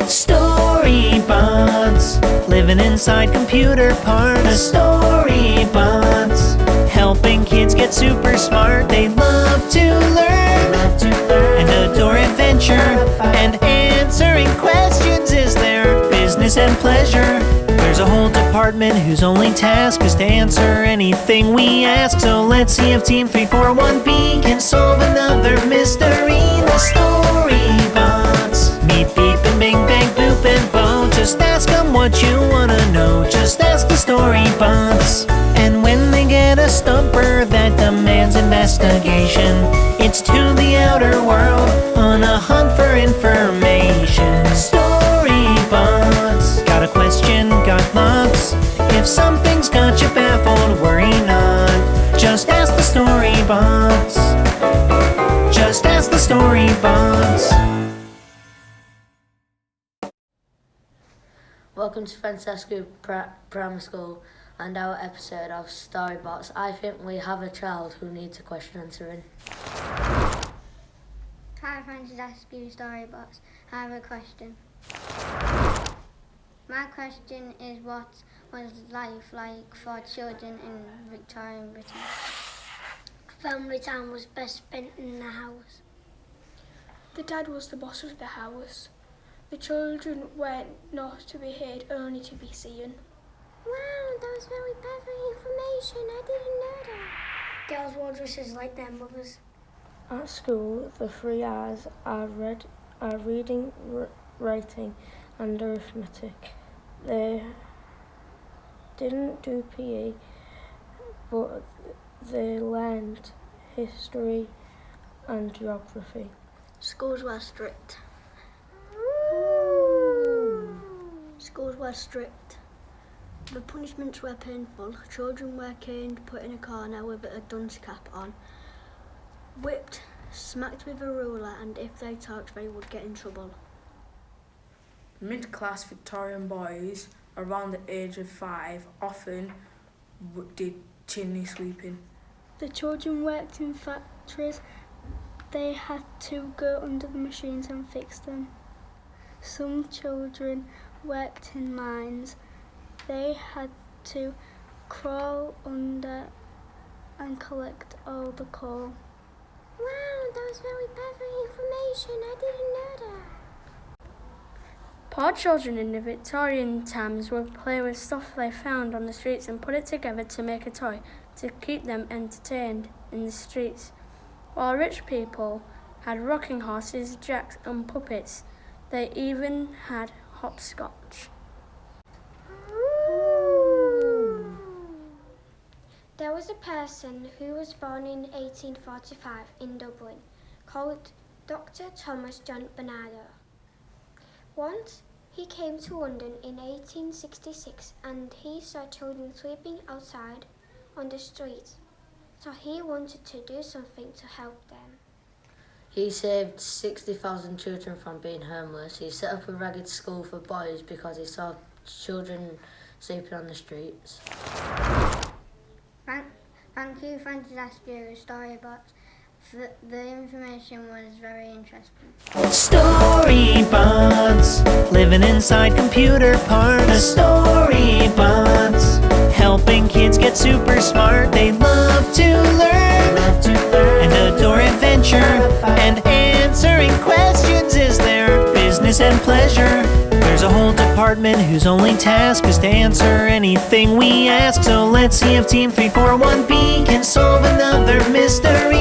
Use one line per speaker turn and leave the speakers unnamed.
Storybots, living inside computer parts. The Storybots, helping kids get super smart. They love to learn and adore adventure, and answering questions is their business and pleasure. There's a whole department whose only task is to answer anything we ask. So let's see if Team 341B can solve another mystery. The Storybots, meet Beep and Bing Bang Boop and Bo. Just ask them what you wanna know. Just ask the Storybots. And when they get a stumper that demands investigation, it's to the outer world on a hunt for information. Storybots, got a question, got lots. If something's got you baffled, worry not. Just ask the Storybots. Just ask the Storybots.
Welcome to Francesco Primary School and our episode of Storybots. I think we have a child who needs a question answering.
Hi, Francesco Storybots. I have a question. My question is, what was life like for children in Victorian Britain?
Family time was best spent in the house.
The dad was the boss of the house. The children were not to be heard, only to be seen.
Wow, that was very perfect information. I didn't know that.
Girls wore dresses like their mothers.
At school, the 3 R's are reading, writing and arithmetic. They didn't do PE, but they learned history and geography.
Schools were strict. Schools were strict. The punishments were painful. Children were caned, put in a corner with a dunce cap on, whipped, smacked with a ruler, and if they talked they would get in trouble.
Mid-class Victorian boys around the age of 5 often did chimney sweeping.
The children worked in factories. They had to go under the machines and fix them. Some children worked in mines. They had to crawl under and collect all the coal.
Wow, that was very perfect information. I didn't know that.
Poor children in the Victorian times would play with stuff they found on the streets and put it together to make a toy to keep them entertained in the streets, while rich people had rocking horses, jacks and puppets. They even had hopscotch.
There was a person who was born in 1845 in Dublin called Dr. Thomas John Bernardo. Once he came to London in 1866 and he saw children sleeping outside on the street, so he wanted to do something to help them.
He saved 60,000 children from being homeless. He set up a ragged school for boys because he saw children sleeping on the streets.
Thank you, Francesco Storybots. The information was very interesting.
Storybots, living inside computer parts. The Storybots, helping kids get super smart. They love to learn and adore adventure, and answering questions is their business and pleasure. There's a whole department whose only task is to answer anything we ask. So let's see if Team 341B can solve another mystery.